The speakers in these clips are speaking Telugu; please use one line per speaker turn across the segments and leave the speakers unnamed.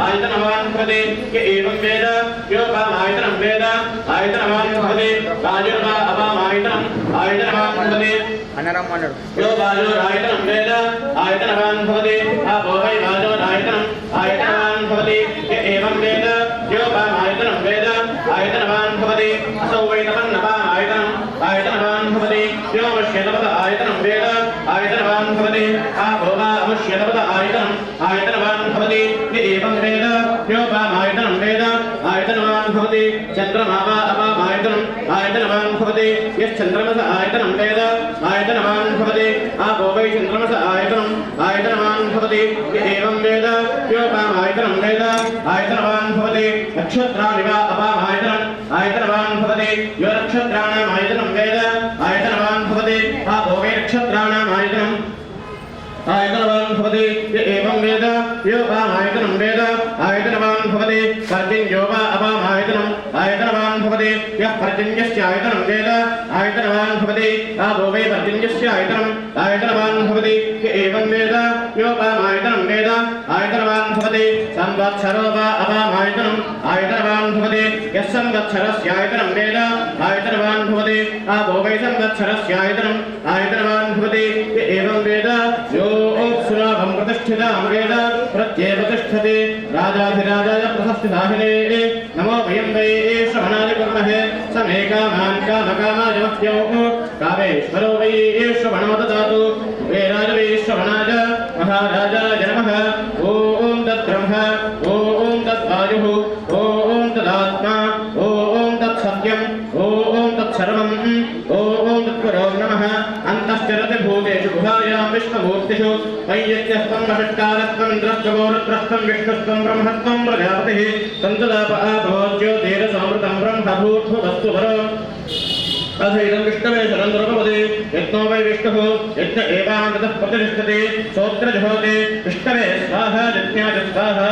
आयतनवान् भवति एवं वेद योपामायतनं वेद आयतनवान् भवति वायुर्वा अपामायतनं आयतनवान् भवति यो वायुरायतनं वेद आयतनवान् भवति आपो वै वायुरायतनं आयतनवान् भवति एवं वेद योपामायतनं वेद आयतनवान् भवति असौ वै तपन्नपामायतनं आयतनवान् भवति यो वश्यतपद आयतनं वेद आयतनवान् भवति आपो वा अमुष्यतपद आयतनं आयतनवान् भवति एवं वेद योपामायतनं वेद आयतनवान् भवति चन्द्रमा वा अपामायतनं आयतनवान् भवति यश्चन्द्रमस आयतनं वेद आयतनवान् भवति आपो वै चन्द्रमस आयतनं आयतनवान् भवति एवं वेद योपामायतनं वेद आयतनवान् भवति नक्षत्राणि वा अपामायतनं आयतनवान् भवति यो नक्षत्राणाम् आयतनं वेद आयतनवान् भवति आपो वै नक्षत्राणाम् आयतनं आयतनवान् भवति एवं वेद योपामायतनं वेद आयतनवान् भवति पर्जन्यो वा अपामायतनं आयतनवान् भवति यः पर्जन्यस्य आयतनं वेद आयतनवान् भवति आपो वै पर्जन्यस्य आयतनं आयतनवान् भवति एवं वेद योपामायतनं वेद आयतनवान् भवति संवत्सरो वा अपामायतनं आयतनवान् भवति यः संवत्सरस्य आयतनं वेद आयतनवान् भवति आपो वै संवत्सरस्य आयतनं आयतनवान् भवति एवं वेद यो सुलभं प्रतिष्ठितां वेद प्रत्येव तिष्ठति राजाधिराजाय प्रशस्तिदाहिने नमो वयं वै श्रवणानि कुर्महे समे कामान् कामकामाय मह्यौ कामेश्वरो वै श्रवणो ददातु वेराज वै श्रवणाय महाराजाय नमः ॐ तद्ब्रह्म ॐ तद्वायुः ॐ तदात्मा ॐ तत्सत्यम् ॐ तत्सर्वम् ॐ तत्पुरो नमः अन्तश्चरति भूतेषु गुहायां विश्वमूर्तिषु वैयत्यस्त्वं वषट्कारत्वमिन्द्रश्चगोरुद्रस्त्वं विष्णुस्त्वं ब्रह्मत्वं प्रजापतिः तन्तदाप आपो ज्योतिरसमृतं ब्रह्मभूर्भुवस्तु वरो अथैदं विष्णवे शरन्दरूपपदे यज्ञो वै विष्णुः यज्ञ एवान्ततः प्रतिष्ठते श्रोत्रजहोते विष्णवे स्वाहा यज्ञाय स्वाहा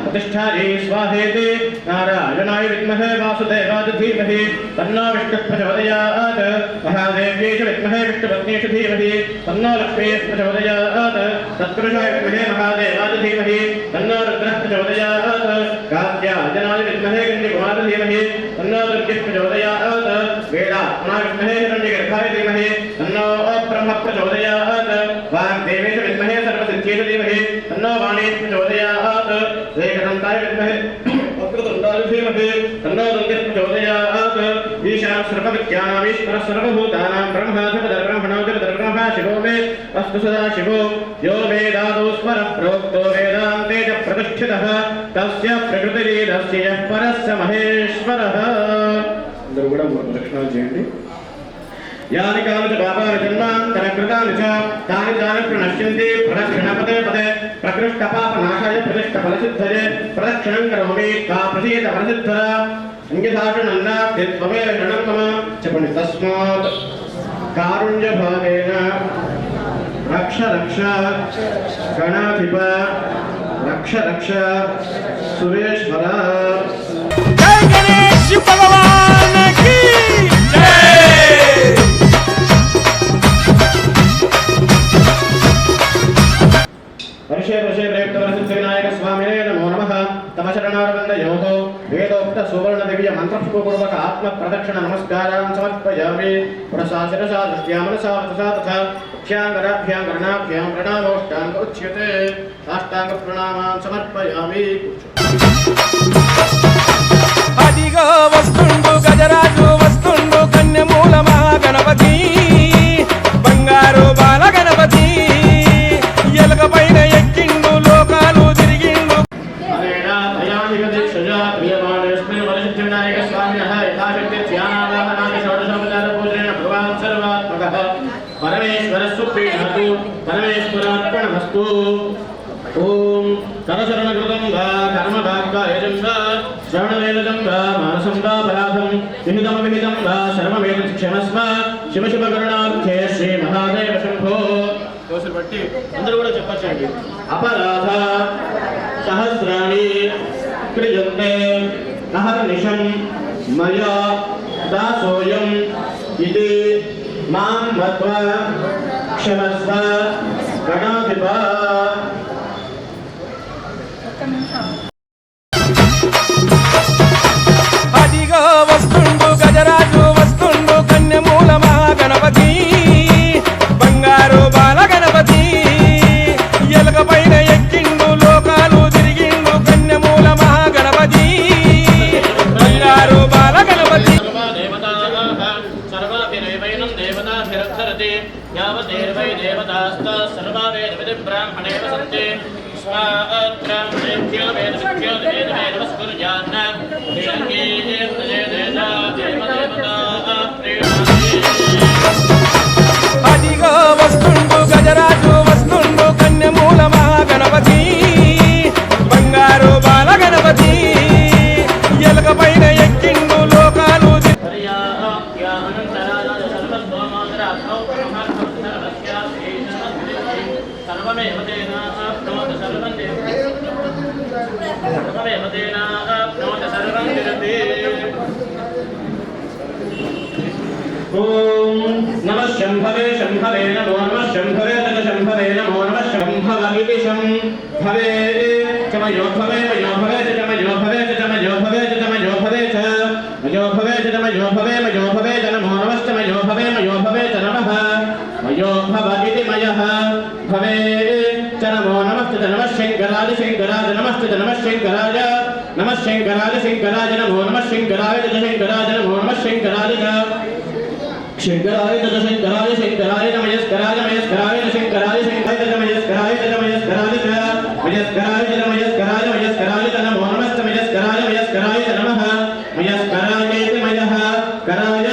प्रतिष्ठायै स्वाहेति नारायणाय विद्महे वासुदेवाय धीमहि तन्नो विष्णुः प्रचोदयात् महादेव्यै च विद्महे विष्णुपत्न्यै च धीमहि तन्नो लक्ष्मीः प्रचोदयात् तत्पुरुषाय विद्महे महादेवाय धीमहि तन्नो रुद्रः प्रचोदयात् कात्यायनाय विद्महे गण्डकुमाराय धीमहि तन्नो दुर्गः प्रचोदयात् वेदात्मनाय विद्महे हिरण्यगर्भाय धीमहि तन्नो ब्रह्म प्रचोदयात् वाग्देवी च विद्महे सर्वसिद्ध्यै च धीमहि तन्नो वाणी प्रचोदयात् एकदन्ताय विद्महे वक्रतुण्डाय धीमहि तन्नो दुर्गः प्रचोदयात् ईशान सर्वविद्यानाम् ईश्वरः सर्वभूतानां ब्रह्मा शिवो मे अस्तु सदा शिवो यो वेदादौ स्वरः प्रोक्तो वेदान्ते च प्रतिष्ठितः तस्य प्रकृतिरीदस्य यः परस्य महेश्वरः అందరూ కూడా మూడు ప్రదక్షిణాలు చేయండి యాని కాని పాపాని జన్మాంతరకృతాని చ తాని తాని ప్రణశ్యంతి ప్రదక్షిణపదే పదే ప్రకృష్ట పాప నాశాయ ప్రతిష్ట ఫలసిద్ధయే ప్రదక్షిణం కరోమి కా ప్రసీద ఫలసిద్ధర అంగిధాషణన్న త్వమే శరణం మమ చెప్పండి తస్మాత్ కారుణ్య భావేన రక్ష రక్ష గణాధిప రక్ష రక్ష సురేశ్వర
జై గణేష్ భగవాన్ की
वर्षे वर्षे प्रयुक्तवरसिद्धिविनायक स्वामिने नमो नमः तव शरणारविन्दयोः वेदोक्त सुवर्ण दिव्य मन्त्रपूर्वक आत्म प्रदक्षिण नमस्कारान् समर्पयामि पुरसा शिरसा दृष्ट्या मनसा वचसा तथा भ्याङ्गराभ्यां गणाभ्यां प्रणामोष्टाङ्ग उच्यते साष्टाङ्ग प्रणामान् समर्पयामि
అదిగో వస్తుండు గజరాజు వస్తుండు కన్యమూల మహాగణపతి బంగారు బాల గణపతి ఎలక పైన ఎక్కిండు లోకాలు తిరిగిండు
పరమేశ్వర సుప్రీణస్తు పరమేశ్వరార్పణమస్తు ఓం కరశరణకృతం వా కర్మభాగ్యజం వా శ్రవణవేదం వా మానసం వా పరాధం విహితమవిహితం వా సర్వమేత క్షమస్వ శివ శివ కరుణాఖ్యే శ్రీ మహాదేవ శంభో దోషులు బట్టి అందరూ కూడా చెప్పచ్చండి అపరాధ సహస్రాణి క్రియంతే అహర్నిశం మయా దాసోయం ఇది మాం మత్వా క్షమస్వ గణాధిప
అదిగో వస్తుండు గజరాజు వస్తుండు కన్యమూల మహాగణపతి బంగారు బాల గణపతి ఎలుక పైన ఎక్కిండు లోకాలు తిరిగిండు కన్యమూల మహాగణపతి బంగారు బాల గణపతి
సర్వాభిరేవైనం దేవతాభిరక్షరతి యావదేవై దేవతాస్త సర్వావేదవిధి బ్రాహ్మణే వసంతి స్వాత్రాహ్మణేభ్యో వేదవిభ్యో వేదమే నమస్కుర్యాన్న
అదిగో వస్తుండు గజరాజు వస్తుండు కన్యమూల మహాగణపతి బంగారు బాల గణపతి ఎలుక పైన ఎక్కిండు లోకాలు
नमः शंभवे शंभवे नमो नमः शंभवे तत शंभवे नमो नमः शंभवगिति शंभवे चमयो भवे मयो भवे चमयो भवे चमयो भवे चमयो भवे च मयो भवे चमयो भवे मयो भवे च नमो नमः चमयो भवे मयो भवे च नमः मयो भवगिति मयः भवे च नमो नमः शंकराय शंकराय नमस्ते नमः शंकराय शंकराय नमो नमः शंकराय नमो नमः शंकराय शंकराय तत शंकराय शंकराय नमस्कराय नमस्कराय शंकराय शंकराय नमस्कराय नमस्कराय नमस्कराय नमस्कराय नमस्कराय नमो नमः नमस्कराय नमस्कराय नमः नमस्कराय मयः कराय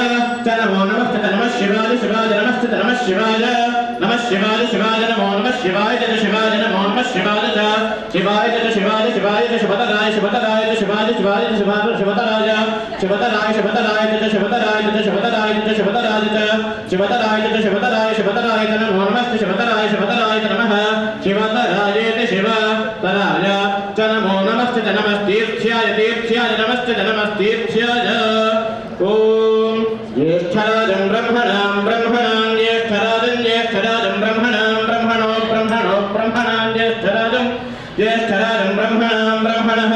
च नमो नमः नमः शिवाय शिवाय नमस्ते नमः शिवाय शिवाय नमो नमः शिवाय तत शिवाय नमो नमः शिवाय च शिवाय तत शिवाय शिवाय च शिवतराय शिवतराय च शिवाय शिवाय च शिवतराय शिवतराय शिवतराय च शिवतराय च शिवतराय च शिवतराय च शिवतराय च शिवतराय शिवतराय च नमो नमः शिवतराय शिवतराय च नमः शिवतराय च शिवतराय च नमो नमः नमस्तीर्थ्याय तीर्थ्याय नमस्ते नमस्तीर्थ्याय ओम ज्येष्ठराजं ब्रह्मणां ज्येष्ठराजं ब्रह्मणां ज्येष्ठराजं ब्रह्मणः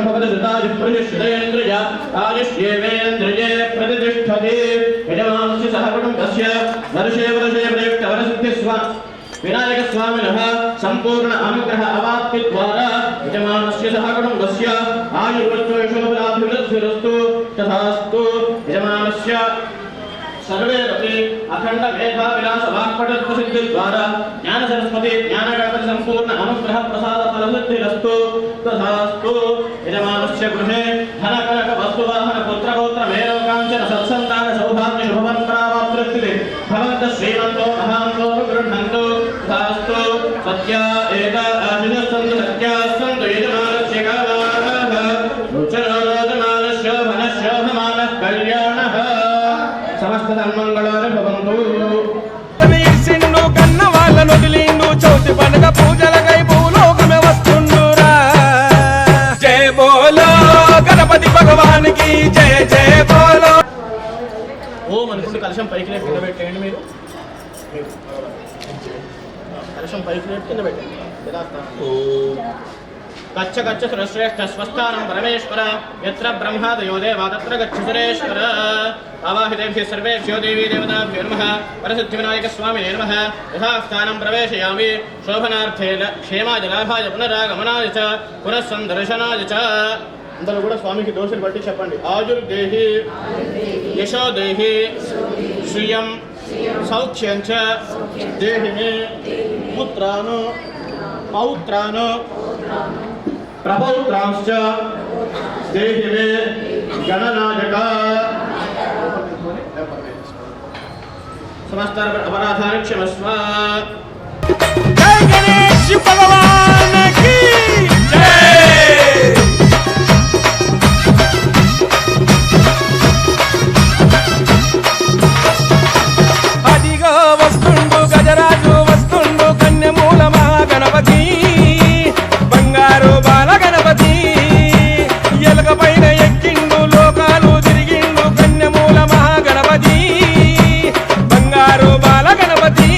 भवति सुताय प्रतिष्ठितेन्द्रिय आयुष्येवेन्द्रिये प्रतिष्ठते यजमानस्य सह कुटुम्बस्य वर्षे प्रेष्ठवरसिद्धिस्वा विनायक स्वामिनः संपूर्ण अनुग्रह अवाप्ति द्वारा यजमानस्य सह कुटुम्बस्य आयुर्वृद्धेषोऽभिवृद्धिरस्तु तथास्तु यजमानस्य सर्वेरपि अखंड मेधा विलास वाक्पटत्व सिद्धि द्वारा ज्ञान सरस्वती ज्ञान गणपति संपूर्ण अनुग्रह प्रसाद फलसिद्धिरस्तु तथास्तु यजमानस्य गृहे धन कनक वस्तुवाहन पुत्र पौत्र मेलोकांचन सत्संतान सौभाग्य शुभवन् प्राप्तिर्स्थिते भवन्तः श्रीमन्तो महान्तो गृह्णन्तु तथास्तु सत्या एक आशिषस्सन्तु सत्याः सन्तु यजमानस्य कामाः रुचरोदमानः शोभनः शोभमानः कल्याणः समस्त तन्मंगलानि भवन्तु
ఇర్సిండు కన్న వాళ్ళను వదిలిండు చౌతి పండుగ పూజలకై భూలోకమే వస్తుండురా జయ బోలో గణపతి భగవానికి జయ జయ బోలో
ఓం అనుకుంటూ కలశం పైకి లేపి కింద పెట్టండి మీరు కలశం పైకి లేపి కింద పెట్టండి गच्छ गच्छ सुरश्रेष्ठ स्वस्थानं परमेश्वर यत्र ब्रह्मादयो देवा तत्र गच्छ सुरेश्वर आवाहितेभ्यः सर्वेभ्यो देवी देवताभ्यो नमः वरसिद्धिविनायक स्वामिने नमः यथा स्थानं प्रवेशयामि शोभनार्थे क्षेमाय लाभाय पुनरागमनाय च पुनः संदर्शनाय च अंदर కూడా స్వామికి దోషులు బట్టి చెప్పండి ఆయుర్దేహి యశోదేహి శ్రియం సౌఖ్యం చ దేహిమే పుత్రాను పౌత్రాను प्रपौत्रांश्च देहि मे गणनायक समस्त अपराधानि क्षमस्व
जय गणेश भगवान की जय అదిగో వస్తుండు గజరాజు వస్తుండు కన్యమూల మహాగణపతి బంగారు బాల గణపతి ఎలుక పైన ఎక్కిండు లోకాలు తిరిగిండు కన్యమూల మహాగణపతి బంగారు బాల గణపతి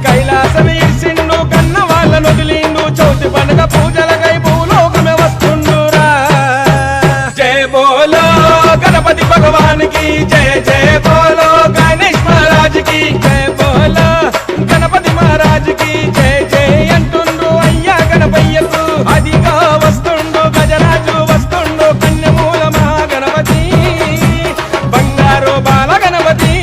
కైలాసం ఇర్సిండు కన్న వాళ్ళను వదిలి की जय जय बोलो गणेश महाराज की जय बोलो गणपति महाराज की जय जय अंटुंड्रु अय्या गणपయ్యకు అదిగా వస్తుండు గజరాజు వస్తుండు కన్యమూల మహాగణపతి బంగారు బాల గణపతి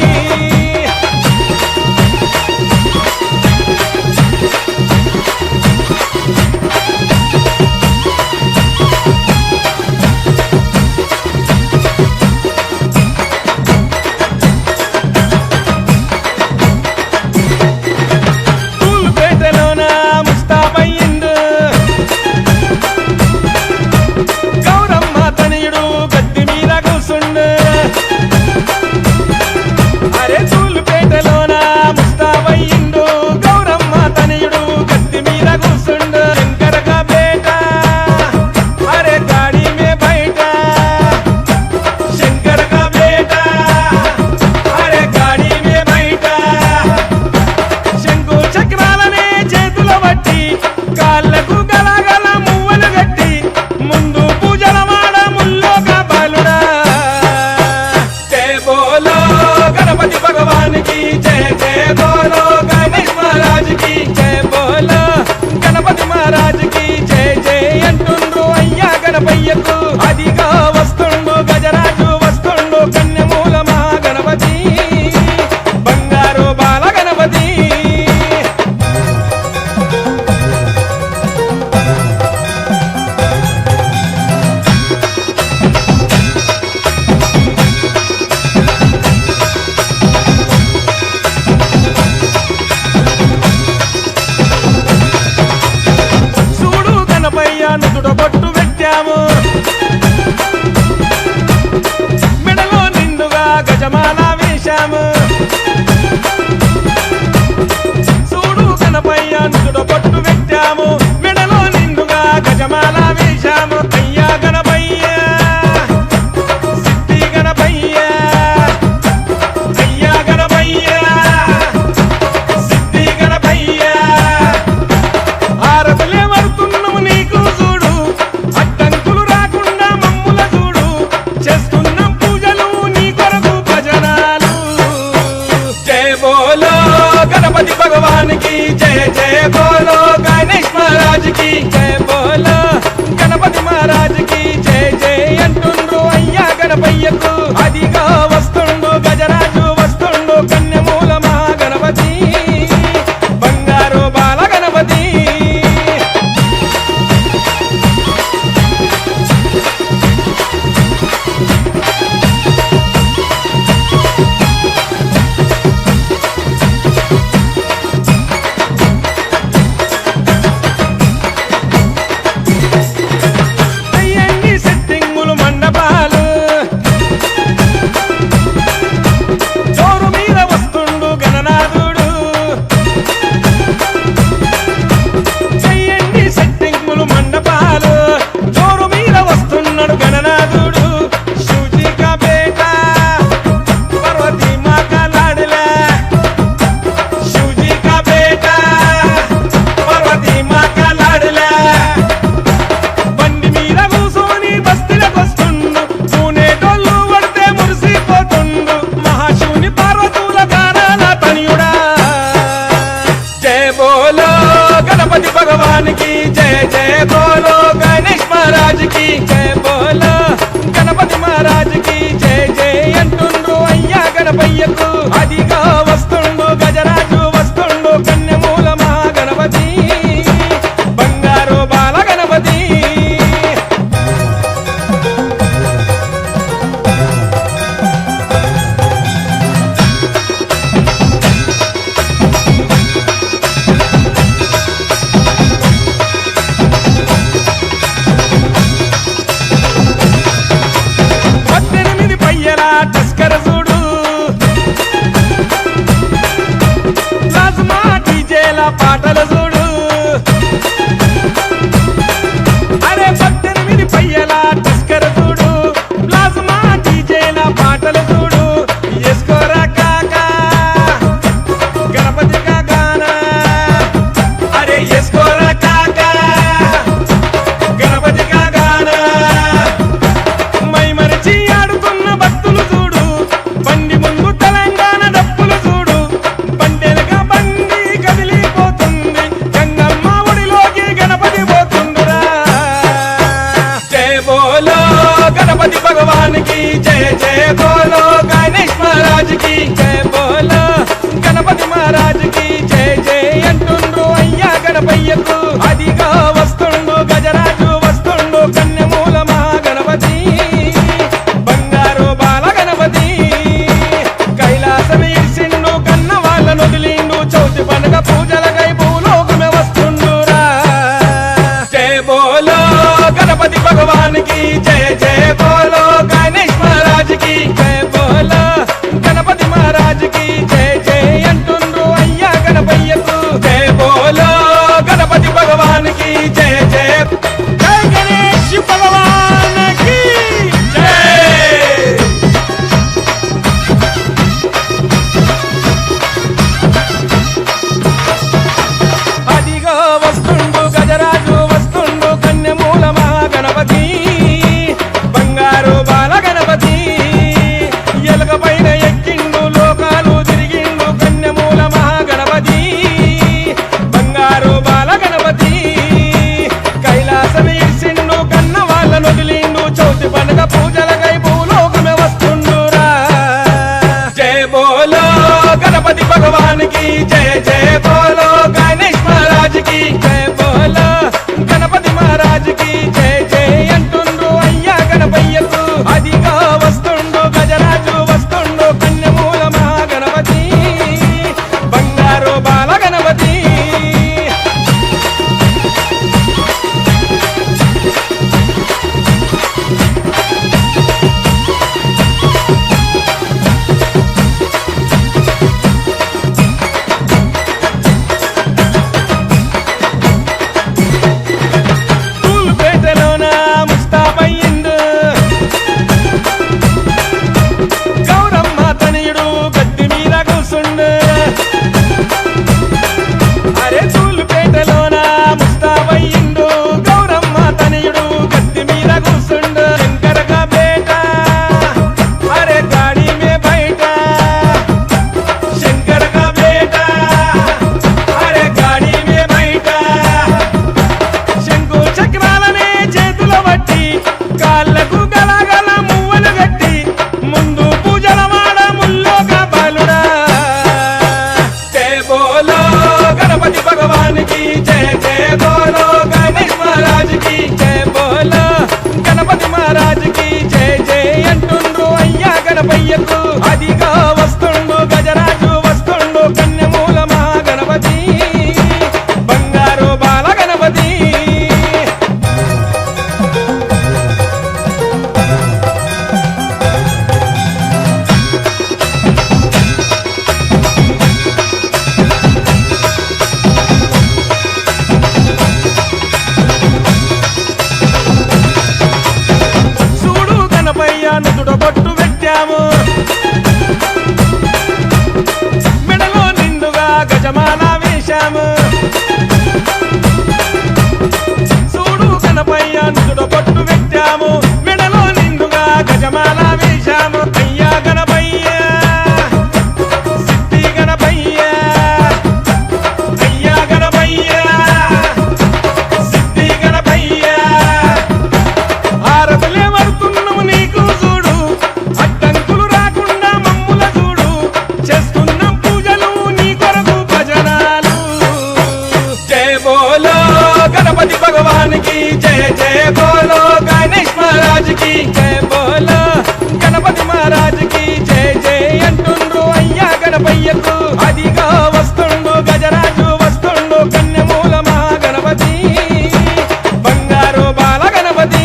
గణపయ్యకు అదిగా వస్తుండు గజరాజు వస్తుండు కన్యమూల మహాగణపతి బంగారు బాల గణపతి చూడు గణపయ్య నుదుట బొట్టు పెట్టాము మెడలో నిండుగా గజమాల వేశాము చూడు గణపయ్య నుదుట బొట్టు పెట్టాము మెడలో నిండుగా గజమాల వేశాము అయ్యా గణపయ్య సిద్ధి గణపయ్య అయ్యా గణపయ్య సిద్ధి గణపయ్య ఆరతులే మరుతున్నాము నీకు చూడు అడ్డంకులు రాకుండా మమ్ముల చూడు చేస్తున్నాం పూజలు నీ కొరకు భజనాలు జయ బోలో గణపతి భగవాన్ కి జయ జయ బోలో గణేష్ మహారాజ్ కి జయ బోలో గణపతి మహారాజ్ కి జయ జయ అంటుండ్రు అయ్యా గణపయ్యకు అదిగా వస్తుండు గజరాజు వస్తుండు కన్యమూల మహాగణపతి బంగారు బాల గణపతి అయ్యండి సెట్టింగులు మండపాలు జోరు మీద వస్తుండు గణనాథుడు చెయ్యండి సెట్టింగులు మండపాలు జోరు మీద వస్తున్నాడు గణనాథుడు శివజీ కా బేటా పార్వతీ మా కా లాడలా శివజీ కా బేటా పార్వతీ మా కా లాడలా బండి మీద కూసోని బస్తీలకొస్తుండు పూనేటోళ్ళు పడితే మురిసిపోతుండు మహాశివుని పార్వతుల గానాల తనియుడా జయ బోలో గణపతి భగవాన్ కి జయ జయ బోలో గణేష్ మహారాజ్ కి జయ బోలో గణపతి మహారాజ్ కి జయ జయ అంటుండ్రు అయ్యా గణపయ్యకు అదిగా వస్తుండు గజరాజు వస్తుండు కన్యమూల మహాగణపతి బంగారు బాల గణపతి बोलो गणपति भगवान की जय जय बोलो गणेश महाराज की जय बोलो गणपति महाराज की जय जय अंटुंड्रु अय्या गणपయ్యకు जय बोलो गणपति भगवान की जय जय जय गणेश भगवान की जय అదిగో వస్తుండు గజరాజు వస్తుండు కన్యమూల మహాగణపతి బంగారు బాల గణపతి ఎలుక పైన ఎక్కిండు లోకాలు తిరిగిండు కన్యమూల మహాగణపతి బంగారు బాల గణపతి కైలాసం ఇచ్చిండు కన్న వాళ్ళను వదిలిండు చౌతి పండుగ పూజలకై భూలోకమే వస్తుండురా జయ బోలో గణపతి భగవాన్ की जय जय बोलो गणेश महाराज की जय बोलो गणपति महाराज की जय जय अंटुंड्रु अय्या गणपయ్యకు అదిగా వస్తుండు గజరాజు వస్తుండు కన్యమూల మహాగణపతి బంగారు బాల గణపతి గణపయ్యకు అదిగా వస్తుండు గజరాజు వస్తుండు కన్యమూల మహాగణపతి బంగారు బాల గణపతి చూడు గణపయ్య నుదుట బొట్టు పెట్టాము మెడలో నిండుగా గజమాల వేశాము చూడు గణపయ్య నుదుట బొట్టు పెట్టాము మెడలో నిండుగా గజమాల వేశాము అయ్యా గణపయ్య సిద్ధి గణపయ్య అయ్యా గణపయ్య సిద్ధి గణపయ్య ఆరతులే వరుతున్నాము నీకు చూడు అడ్డంకులు రాకుండా మమ్ముల చూడు చేస్తున్నాం పూజలు నీ కొరకు భజనాలు జయ బోలో గణపతి భగవాన్ की जय जय बोलो गणेश महाराज की जय बोलो गणपति महाराज की जय जय अंटुंड्रु अय्या गणपయ్యకు అదిగా వస్తుండు గజరాజు వస్తుండు కన్యమూల మహాగణపతి బంగారు బాల గణపతి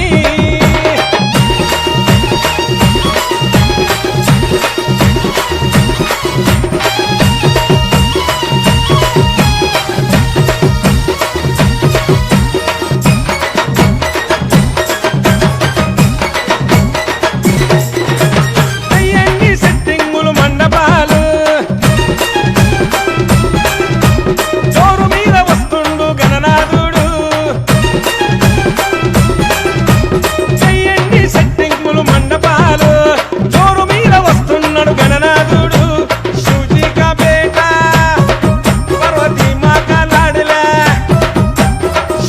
అయ్యండి సెట్టింగులు మండపాలు జోరు మీద వస్తుండు గణనాథుడు చెయ్యండి సెట్టింగులు మండపాలు జోరు మీద వస్తున్నాడు గణనాథుడు శివజీ కా బేటా పార్వతీ మా కా లాడలా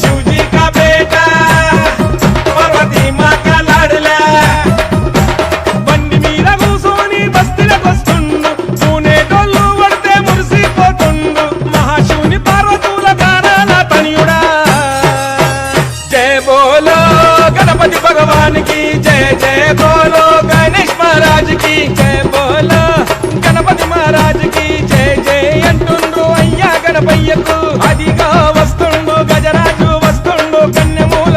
శివజీ కా బేటా పార్వతీ మా కా లాడలా బండి మీద కూసోని బస్తీలకు వస్తుండు పూనేటోళ్ళు పడితే మురిసిపోతుండు మహాశివుని పార్వతుల గానాల తనియుడా జయ బోలో గణపతి భగవాన్ की जय जय बोलो गणेश महाराज की जय बोलो गणपति महाराज की जय जय अंटुंड्रु अय्या गणपయ్యకు అదిగా వస్తుండు గజరాజు వస్తుండు కన్యమూల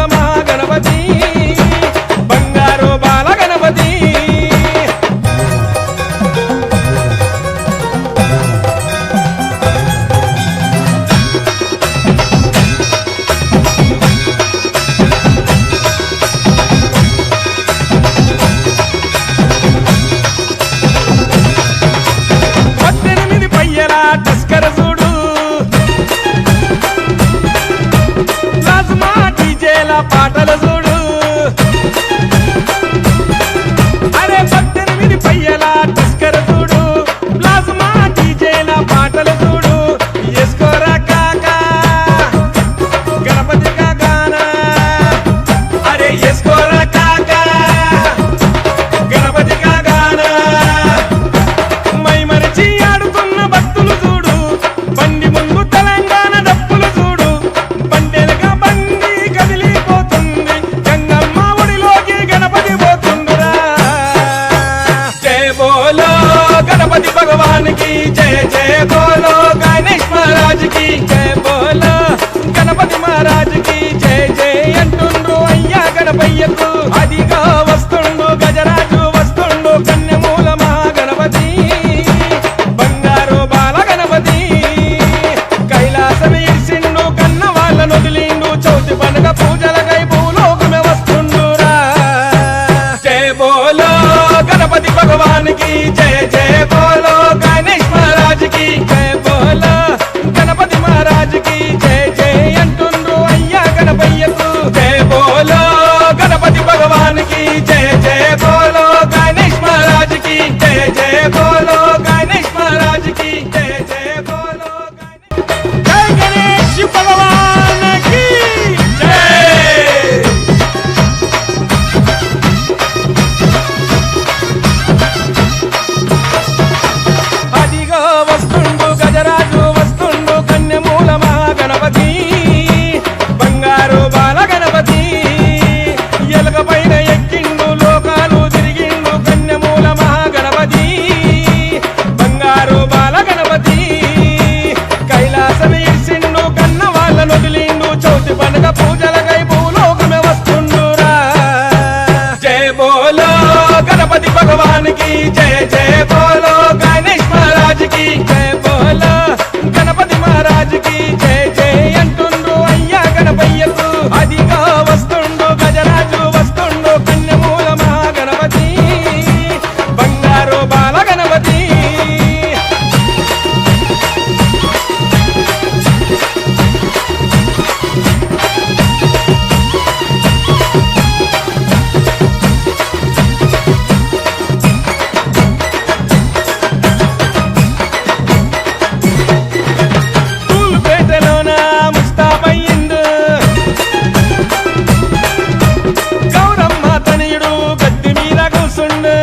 भगवान की जय जय बोलो गणेश महाराज की जय बोलो गणपति महाराज की जय जय अंटुंड्रु अय्या गणपయ్యకు అదిగా వస్తుండు గజరాజు వస్తుండు కన్యమూల మహాగణపతి బంగారు బాల గణపతి కైలాసం ఇర్సిండు కన్న వాళ్ళను వదిలిండు చౌతి పండుగ పూజలకై భూలోకమే వస్తుండురా జయ బోలో गणपति भगवान की जय जय बोलो गणेश महाराज की जय बोलो गणपति महाराज की जय जय अंटुंड्रु अय्या गणपయ్యకు जय बोलो गणपति भगवान की जय जय बोलो गणेश महाराज की जय जय बोलो गणेश महाराज की जय जय बोलो जय गणेश भगवान की जय అదిగో వస్తుండు గజరాజు వస్తుండు కన్యమూల మహాగణపతి బంగారు బాల గణపతి ఎలుక పైన ఎక్కిండు లోకాలు తిరిగిండు కన్యమూల మహాగణపతి బంగారు బాల గణపతి కైలాసం ఇర్సిండు కన్న వాళ్ళను వదిలిండు చౌతి పండుగ పూజలకై భూలోకమే వస్తుండురా జయ బోలో गणपति भगवान की जय जय बोलो गणेश महाराज की जय बोलो गणपति महाराज की जय जय अंटुंड्रु अय्या गणपయ్యకు అదిగా వస్తుండు గజరాజు వస్తుండు కన్యమూల మహాగణపతి బంగారు బాల గణపతి తూలుపేటలోన ముస్తాబయ్యిండు గౌరమ్మ తనయుడు గద్ది మీద కూసుండు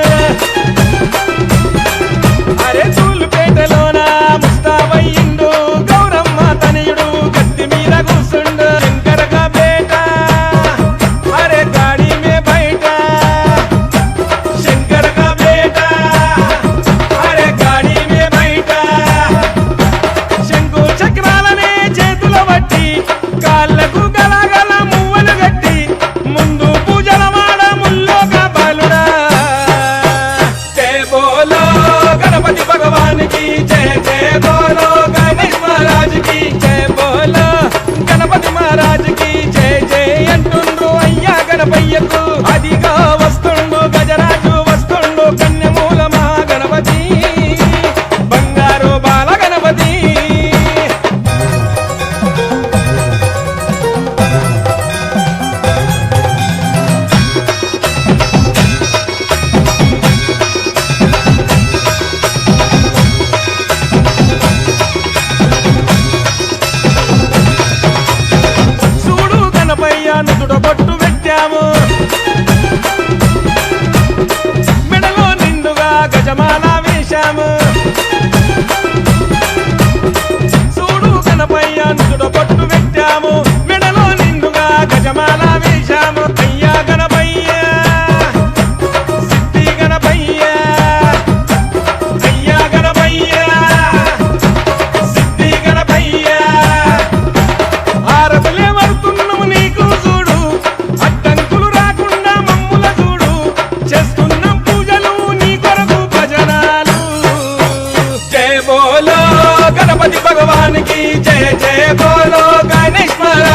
అరే తూలుపేటలోన ముస్తాబయ్యిండు గౌరమ్మ తనయుడు గద్ది మీద కూసుండు శంకరగా బేట అరే గాడి మే బయట శంకరగా బేట అరే గాడి మే బయట శంకు చక్రాలనే చేతుల బట్టి కాళ్ళకు గలగల మువ్వలు గట్టి ముందు పూజల మాడ ముల్లోక బాలుడా జయ బోలో గణపతి భగవాన్ की जय जय बोलो गणेश महाराज की जय बोलो गणपति महाराज की जय जय अंटुंड्रु अय्या गणपయ్యకు అదిగా వస్తుండు గజరాజు వస్తుండు కన్యమూల మహాగణపతి బంగారు బాల గణపతి చూడు గణపయ్య నుదుట బొట్టు పెట్టాము మెడలో నిండుగా గజమాల వేశాము చూడు గణపయ్య నుదుట బొట్టు పెట్టాము మెడలో నిండుగా గజమాల వేశాము అయ్యా గణపయ్య సిద్ధి గణపయ్య అయ్యా గణపయ్య సిద్ధి గణపయ్య ఆరతులే వరుతున్నాము నీకు చూడు అడ్డంకులు రాకుండా మమ్ముల చూడు చేస్తున్నాం పూజలు నీ కొరకు భజనాలు जय बोलो गणपति भगवान की जय जय बोलो गणेश महाराज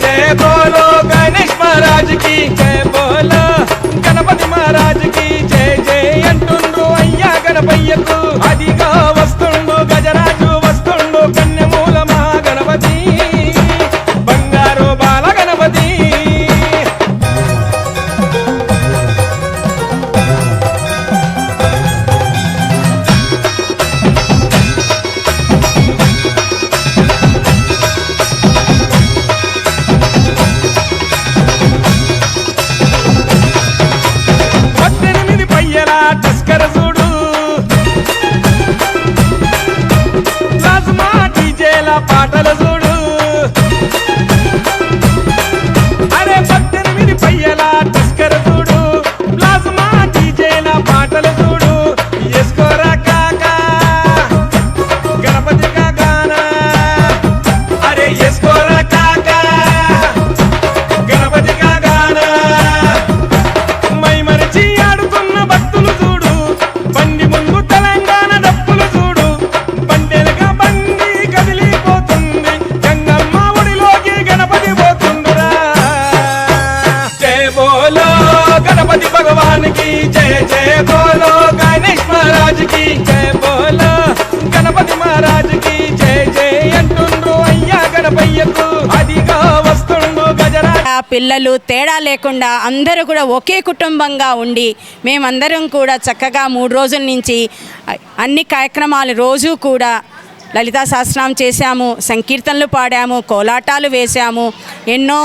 जय बोलो गणेश महाराज की जय बोलो गणपति महाराज की जय जय अंटुंड्रु अय्या गणपయ్యకు అదిగా వస్తుండు గజరాజు వస్తుండు కన్యమూల మహాగణపతి బంగారు బాల గణపతి పాటలు చూడు అరే 18 పయ్యల టస్కర చూడు ప్లాజ్మా డీజేల పాటలు చూడు ఎస్కోరా కాకా గణపతి కాకానా అరే ఎస్కోరా కాకా గణపతి కాకానా మై మరిచి ఆడుతున్న భక్తులు చూడు బండి ముందు తెలంగాణ డప్పులు చూడు బండెనక బండి కదిలి गणपति भगवान की जय जय बोलो गणेश महाराज की जय बोलो गणपति महाराज की जय जय अंटुंड्रु अय्या गणपయ్యకు అదిగా వస్తుండు గజరాజు
పిల్లలు తేడా లేకుండా అందరూ కూడా ఒకే కుటుంబంగా ఉండి మేమందరం కూడా చక్కగా 3 రోజుల నుంచి అన్ని కార్యక్రమాలు రోజు కూడా లలితా సహస్రనామం చేశాము, సంకీర్తనలు పాడాము, కోలాటాలు వేశాము, ఎన్నో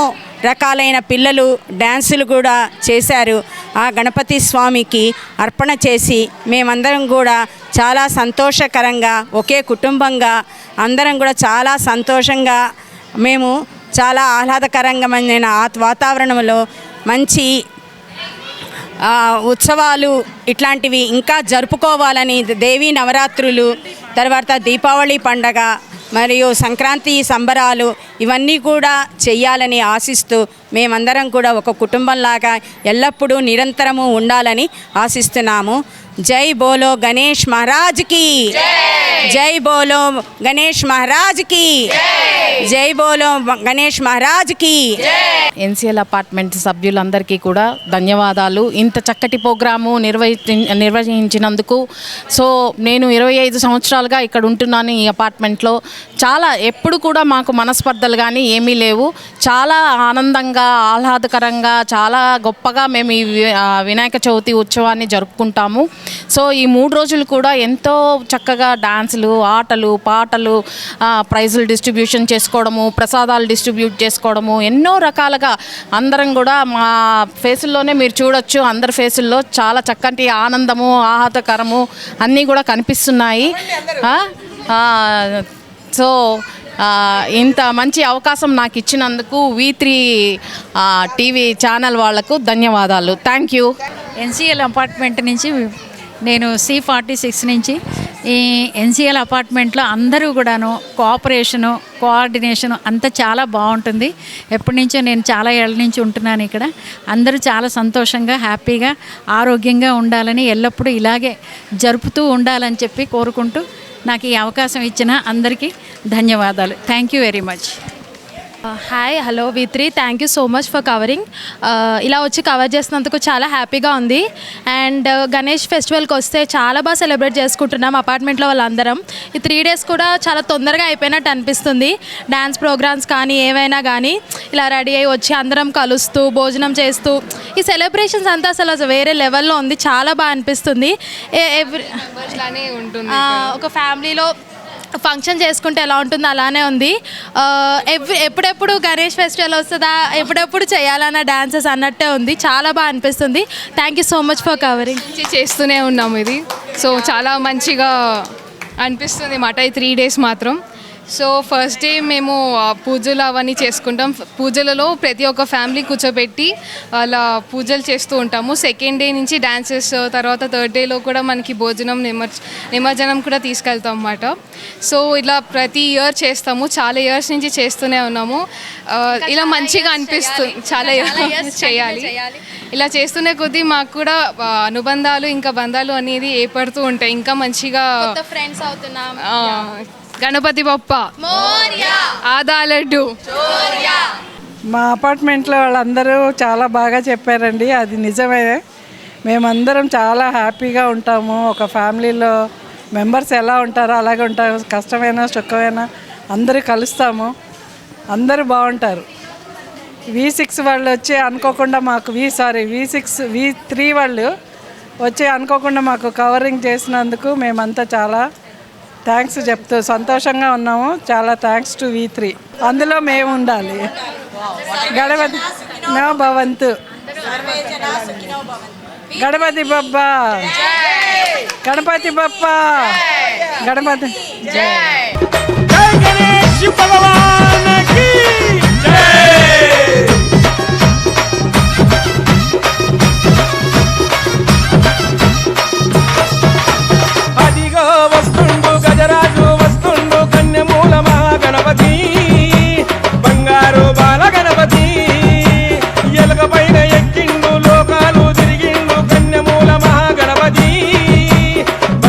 రకాలైన పిల్లలు డ్యాన్సులు కూడా చేశారు. ఆ గణపతి స్వామికి అర్పణ చేసి మేమందరం కూడా చాలా సంతోషకరంగా ఒకే కుటుంబంగా అందరం కూడా చాలా సంతోషంగా మేము చాలా ఆహ్లాదకరంగా వాతావరణంలో మంచి ఉత్సవాలు ఇట్లాంటివి ఇంకా జరుపుకోవాలని దేవీ నవరాత్రులు తర్వాత దీపావళి పండగ మరియు సంక్రాంతి సంబరాలు ఇవన్నీ కూడా చెయ్యాలని ఆశిస్తూ మేమందరం కూడా ఒక కుటుంబంలాగా ఎల్లప్పుడూ నిరంతరము ఉండాలని ఆశిస్తున్నాము. జై బోలో గణేష్ మహారాజ్ కి జై బోలో గణేష్ మహారాజ్ కి జై బోలో గణేష్ మహారాజ్ కి.
ఎన్సిఎల్ అపార్ట్మెంట్ సభ్యులందరికీ కూడా ధన్యవాదాలు. ఇంత చక్కటి ప్రోగ్రాము నిర్వహించినందుకు. సో నేను 25 సంవత్సరాలుగా ఇక్కడ ఉంటున్నాను ఈ అపార్ట్మెంట్లో. చాలా ఎప్పుడు కూడా మాకు మనస్పర్ధలు కానీ ఏమీ లేవు. చాలా ఆనందంగా ఆహ్లాదకరంగా చాలా గొప్పగా మేము ఈ వినాయక చవితి ఉత్సవాన్ని జరుపుకుంటాము. సో ఈ 3 రోజులు కూడా ఎంతో చక్కగా డాన్సులు, ఆటలు, పాటలు, ప్రైజులు డిస్ట్రిబ్యూషన్ చేసుకోవడము, ప్రసాదాలు డిస్ట్రిబ్యూట్ చేసుకోవడము, ఎన్నో రకాలుగా అందరం కూడా మా ఫేసుల్లోనే మీరు చూడొచ్చు. అందరి ఫేసుల్లో చాలా చక్కటి ఆనందము, ఆహ్లాదకరము అన్నీ కూడా కనిపిస్తున్నాయి. సో ఇంత మంచి అవకాశం నాకు ఇచ్చినందుకు V3 టీవీ ఛానల్ వాళ్లకు ధన్యవాదాలు. Thank you.
ఎన్సిఎల్ అపార్ట్మెంట్ నుంచి నేను C46 నుంచి ఈ ఎన్సిఎల్ అపార్ట్మెంట్లో అందరూ కూడాను కోఆపరేషను, కోఆర్డినేషను అంతా చాలా బాగుంటుంది. ఎప్పటి నుంచో నేను చాలా ఏళ్ళ నుంచి ఉంటున్నాను ఇక్కడ. అందరూ చాలా సంతోషంగా, హ్యాపీగా, ఆరోగ్యంగా ఉండాలని, ఎల్లప్పుడూ ఇలాగే జరుపుతూ ఉండాలని చెప్పి కోరుకుంటూ నాకు ఈ అవకాశం ఇచ్చిన అందరికీ ధన్యవాదాలు. Thank you very much.
Hi, hello V3, thank you so much for covering. ఇలా వచ్చి కవర్ చేసినందుకు చాలా హ్యాపీగా ఉంది. అండ్ గణేష్ ఫెస్టివల్కి వస్తే చాలా బాగా సెలబ్రేట్ చేసుకుంటున్నాం అపార్ట్మెంట్లో వాళ్ళందరం. ఈ 3 days కూడా చాలా తొందరగా అయిపోయినట్టు అనిపిస్తుంది. డ్యాన్స్ ప్రోగ్రామ్స్ కానీ ఏవైనా కానీ ఇలా రెడీ అయ్యి వచ్చి అందరం కలుస్తూ భోజనం చేస్తూ ఈ సెలబ్రేషన్స్ అంతా అసలు వేరే లెవెల్లో ఉంది. చాలా బాగా అనిపిస్తుంది. ఒక ఫ్యామిలీలో ఫంక్షన్ చేసుకుంటే ఎలా ఉంటుందో అలానే ఉంది. ఎప్పుడెప్పుడు గణేష్ ఫెస్టివల్ వస్తుందా, ఎప్పుడెప్పుడు చేయాలన్న డాన్సెస్ అన్నట్టే ఉంది. చాలా బాగా అనిపిస్తుంది. Thank you so much for covering.
చేస్తూనే ఉన్నాము ఇది. సో చాలా మంచిగా అనిపిస్తుంది మాట ఈ 3 days మాత్రం. సో ఫస్ట్ డే మేము పూజలు అవన్నీ చేసుకుంటాం. పూజలలో ప్రతి ఒక్క ఫ్యామిలీ కూర్చోబెట్టి వాళ్ళ పూజలు చేస్తూ ఉంటాము. సెకండ్ డే నుంచి డాన్సెస్, తర్వాత థర్డ్ డేలో కూడా మనకి భోజనం, నిమజ్జనం కూడా తీసుకెళ్తాం అన్నమాట. సో ఇలా ప్రతి ఇయర్ చేస్తాము. చాలా ఇయర్స్ నుంచి చేస్తూనే ఉన్నాము. ఇలా మంచిగా అనిపిస్తుంది. చాలా ఇయర్స్ చేయాలి. ఇలా చేస్తూనే కొద్దీ మాకు కూడా అనుబంధాలు ఇంకా బంధాలు అనేది ఏర్పడుతూ ఉంటాయి. ఇంకా మంచిగా
ఫ్రెండ్స్ అవుతున్నాం.
గణపతి బప్ప, ఆదా లడ్డు,
మా అపార్ట్మెంట్లో వాళ్ళందరూ చాలా బాగా చెప్పారండి, అది నిజమే. మేమందరం చాలా హ్యాపీగా ఉంటాము. ఒక ఫ్యామిలీలో మెంబర్స్ ఎలా ఉంటారో అలాగే ఉంటారు. కష్టమైనా సుఖమైనా అందరూ కలుస్తాము, అందరూ బాగుంటారు. V6 వాళ్ళు వచ్చి అనుకోకుండా మాకు V3 వాళ్ళు వచ్చి అనుకోకుండా మాకు కవరింగ్ చేసినందుకు మేమంతా చాలా థ్యాంక్స్ చెప్తూ సంతోషంగా ఉన్నాము. చాలా థ్యాంక్స్ టు V3. అందులో మేము ఉండాలి. గణపతి నో భవంతు, గణపతి బప్పా, గణపతి బప్పా, గణపతి
జై గణేష్ భగవాన్